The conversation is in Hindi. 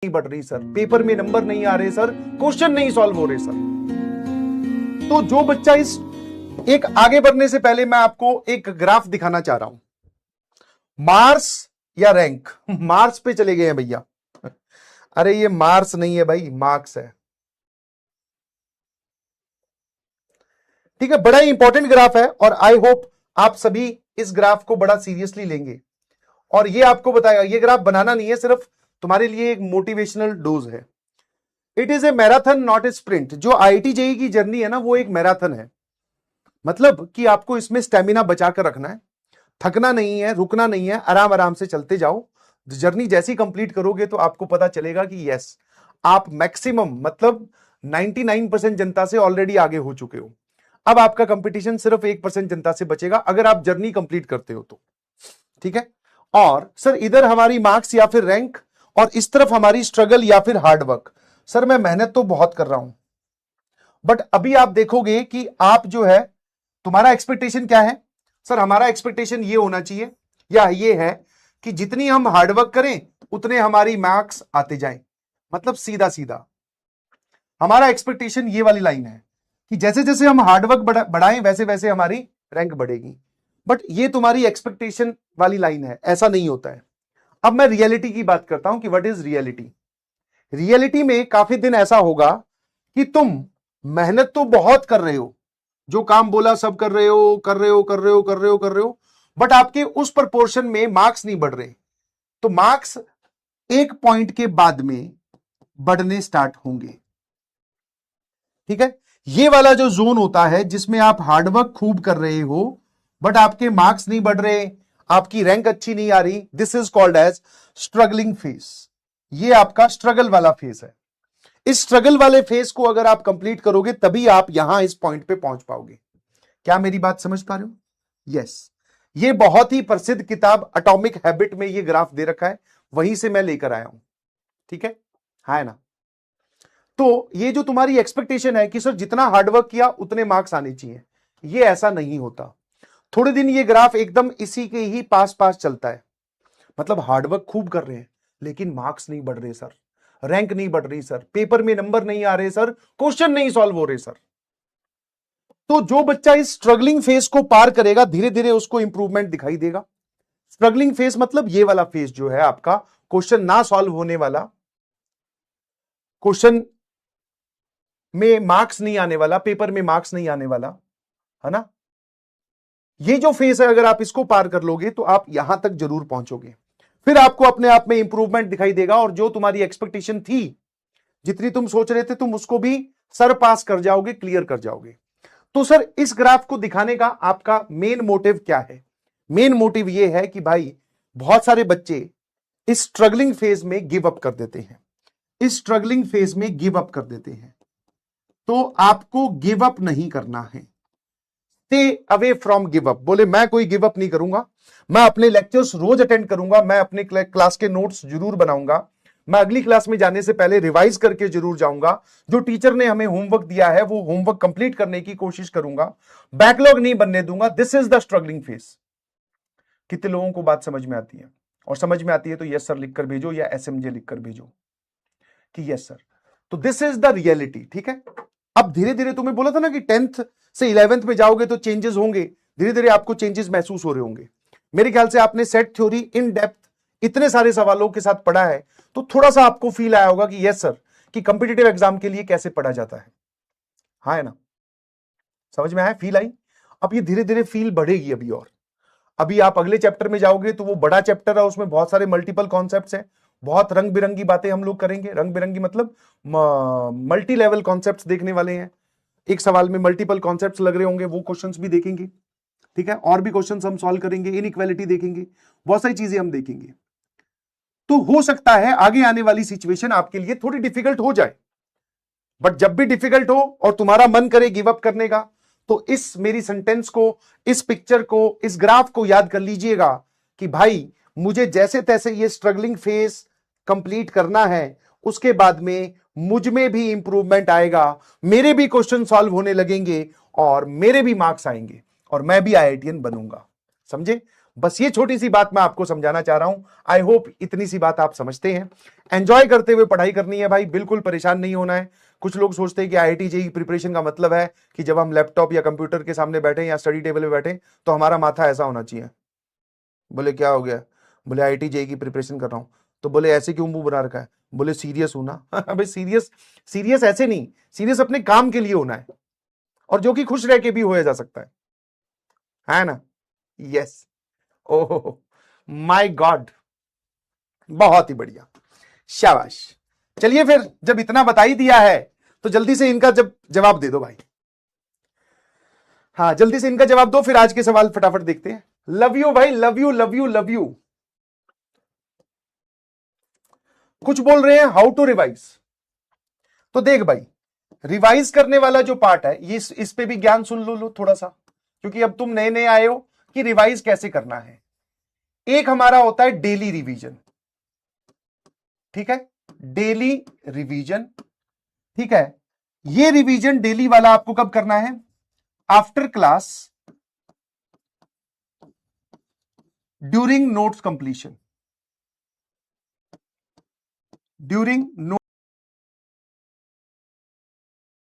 नहीं बढ़ रही सर, पेपर में नंबर नहीं आ रहे सर, क्वेश्चन नहीं सॉल्व हो रहे सर। तो जो बच्चा इस एक आगे बढ़ने से पहले मैं आपको एक ग्राफ दिखाना चाह रहा हूं। मार्स या रैंक, मार्स पे चले गए हैं भैया। अरे ये मार्स नहीं है भाई, मार्क्स है। ठीक है, बड़ा ही इंपॉर्टेंट ग्राफ है और आई होप आप सभी इस ग्राफ को बड़ा सीरियसली लेंगे। और ये आपको बताएगा, ये ग्राफ बनाना नहीं है, सिर्फ तुम्हारे लिए एक मोटिवेशनल डोज है। It is a marathon not a sprint. जो आईआईटी जेईई की जर्नी है ना, वो एक मैराथन है। मतलब कि आपको इसमें स्टेमिना बचा कर रखना है, थकना नहीं है, रुकना नहीं है, आराम आराम से चलते जाओ। जर्नी जैसी कंप्लीट करोगे तो आपको पता चलेगा कि यस, आप मैक्सिमम मतलब 99% जनता से ऑलरेडी आगे हो चुके हो। अब आपका कंपटीशन सिर्फ 1% जनता से बचेगा अगर आप जर्नी कंप्लीट करते हो तो। ठीक है, और सर इधर हमारी मार्क्स या फिर रैंक, और इस तरफ हमारी स्ट्रगल या फिर हार्डवर्क। सर मैं मेहनत तो बहुत कर रहा हूं, बट अभी आप देखोगे कि आप जो है, तुम्हारा एक्सपेक्टेशन क्या है? सर हमारा एक्सपेक्टेशन ये होना चाहिए या ये है कि जितनी हम हार्डवर्क करें उतने हमारी मार्क्स आते जाएं। मतलब सीधा सीधा हमारा एक्सपेक्टेशन ये वाली लाइन है कि जैसे जैसे हम हार्डवर्क बढ़ाएं वैसे वैसे हमारी रैंक बढ़ेगी। बट ये तुम्हारी एक्सपेक्टेशन वाली लाइन है, ऐसा नहीं होता है। अब मैं रियलिटी की बात करता हूं कि व्हाट इज रियलिटी। रियलिटी में काफी दिन ऐसा होगा कि तुम मेहनत तो बहुत कर रहे हो, जो काम बोला सब कर रहे हो, कर रहे हो, कर रहे हो, कर रहे हो, कर रहे हो, बट आपके उस प्रपोर्शन में मार्क्स नहीं बढ़ रहे। तो मार्क्स एक पॉइंट के बाद में बढ़ने स्टार्ट होंगे। ठीक है, ये वाला जो जोन होता है जिसमें आप हार्डवर्क खूब कर रहे हो बट आपके मार्क्स नहीं बढ़ रहे, आपकी रैंक अच्छी नहीं आ रही, this is called as struggling phase. ये आपका स्ट्रगल वाला फेज है। इस स्ट्रगल वाले फेज को अगर आप कंप्लीट करोगे तभी आप यहां इस पॉइंट पे पहुंच पाओगे। क्या मेरी बात समझ पा रहे हो? यस, ये बहुत ही प्रसिद्ध किताब एटॉमिक हैबिट में ये ग्राफ दे रखा है, वहीं से मैं लेकर आया हूं। ठीक है ना? तो ये जो तुम्हारी एक्सपेक्टेशन है कि सर जितना हार्डवर्क किया उतने मार्क्स आने चाहिए, ये ऐसा नहीं होता। थोड़े दिन ये ग्राफ एकदम इसी के ही पास पास चलता है। मतलब हार्डवर्क खूब कर रहे हैं लेकिन मार्क्स नहीं बढ़ रहे सर, रैंक नहीं बढ़ रही सर, पेपर में नंबर नहीं आ रहे सर, क्वेश्चन नहीं सॉल्व हो रहे सर। तो जो बच्चा इस स्ट्रगलिंग फेज को पार करेगा धीरे धीरे उसको इंप्रूवमेंट दिखाई देगा। स्ट्रगलिंग फेज मतलब ये वाला फेज जो है आपका, क्वेश्चन ना सॉल्व होने वाला, क्वेश्चन में मार्क्स नहीं आने वाला, पेपर में मार्क्स नहीं आने वाला, है ना? ये जो फेज है अगर आप इसको पार कर लोगे तो आप यहां तक जरूर पहुंचोगे। फिर आपको अपने आप में इंप्रूवमेंट दिखाई देगा और जो तुम्हारी एक्सपेक्टेशन थी, जितनी तुम सोच रहे थे, तुम उसको भी सर पास कर जाओगे, क्लियर कर जाओगे। तो सर इस ग्राफ को दिखाने का आपका मेन मोटिव क्या है? मेन मोटिव यह है कि भाई बहुत सारे बच्चे इस स्ट्रगलिंग फेज में गिव अप कर देते हैं, इस स्ट्रगलिंग फेज में गिव अप कर देते हैं। तो आपको गिव अप नहीं करना है। Stay away from give up. बोले मैं कोई गिव अप नहीं करूंगा, मैं अपने लेक्चर्स रोज अटेंड करूंगा, मैं अपने क्लास के नोट्स जरूर बनाऊंगा, मैं अगली क्लास में जाने से पहले रिवाइज करके जरूर जाऊंगा, जो टीचर ने हमें होमवर्क दिया है वो होमवर्क कंप्लीट करने की कोशिश करूंगा, बैकलॉग नहीं बनने दूंगा। This is the struggling phase. कितने लोगों को बात समझ में आती है? और समझ में आती है तो यस सर लिखकर भेजो या एसएमजे लिखकर भेजो कि यस सर। तो दिस इज द रियलिटी। ठीक है, अब धीरे धीरे तुम्हें बोला था ना कि 10th से 11th में जाओगे तो चेंजेस होंगे, धीरे धीरे आपको चेंजेस महसूस हो रहे होंगे। मेरे ख्याल से आपने सेट थ्योरी इन डेप्थ इतने सारे सवालों के साथ पढ़ा है तो थोड़ा सा आपको फील आया होगा कि यस सर, कि कंपिटिटिव एग्जाम के लिए कैसे पढ़ा जाता है। हाँ है ना? समझ में आया? Feel I? अब ये धीरे धीरे फील बढ़ेगी अभी। और अभी आप अगले चैप्टर में जाओगे तो वो बड़ा चैप्टर है, उसमें बहुत सारे मल्टीपल कॉन्सेप्ट्स हैं, बहुत रंग बिरंगी बातें हम लोग करेंगे। रंग बिरंगी मतलब मल्टी लेवल कॉन्सेप्ट्स देखने वाले हैं। एक सवाल में मल्टीपल कॉन्सेप्ट्स लग रहे होंगे, वो क्वेश्चंस भी देखेंगे। ठीक है, और भी क्वेश्चंस हम सॉल्व करेंगे, इनइक्वालिटी देखेंगे, बहुत सारी चीजें हम देखेंगे। तो हो सकता है आगे आने वाली सिचुएशन आपके लिए थोड़ी डिफिकल्ट हो जाए, बट जब भी डिफिकल्ट हो और तुम्हारा मन करे गिव अप करने का, तो इस मेरी सेंटेंस को, इस पिक्चर को, इस ग्राफ को याद कर लीजिएगा कि भाई मुझे जैसे तैसे ये स्ट्रगलिंग फेज कंप्लीट करना है, उसके बाद में मुझ में भी इंप्रूवमेंट आएगा, मेरे भी क्वेश्चन सॉल्व होने लगेंगे और मेरे भी मार्क्स आएंगे और मैं भी आईआईटीएन बनूंगा। समझे? बस ये छोटी सी बात मैं आपको समझाना चाह रहा हूं। आई होप इतनी सी बात आप समझते हैं। एंजॉय करते हुए पढ़ाई करनी है भाई, बिल्कुल परेशान नहीं होना है। कुछ लोग सोचते हैं कि आईआईटी जेईई प्रिपरेशन का मतलब है कि जब हम लैपटॉप या कंप्यूटर के सामने बैठे या स्टडी टेबल पे बैठे तो हमारा माथा ऐसा होना चाहिए। बोले क्या हो गया? बोले आईआईटी जेईई की प्रिपरेशन कर रहा हूं। तो बोले ऐसे क्यों मुंह बना रखा है? बोले सीरियस हूं ना। भाई सीरियस, सीरियस ऐसे नहीं, सीरियस अपने काम के लिए होना है, और जो कि खुश रह के भी होया जा सकता है ना? यस। ओह माय गॉड, बहुत ही बढ़िया, शाबाश। चलिए फिर, जब इतना बता ही दिया है तो जल्दी से इनका जवाब दे दो भाई। हाँ जल्दी से इनका जवाब दो, फिर आज के सवाल फटाफट देखते हैं। लव यू भाई, love you love you love you. कुछ बोल रहे हैं हाउ टू रिवाइज। तो देख भाई, रिवाइज करने वाला जो पार्ट है ये इस पे भी ज्ञान सुन लो थोड़ा सा, क्योंकि अब तुम नए नए आए हो कि रिवाइज कैसे करना है। एक हमारा होता है डेली रिवीजन, ठीक है, डेली रिवीजन, ठीक है। ये रिवीजन डेली वाला आपको कब करना है? After class, during notes completion, during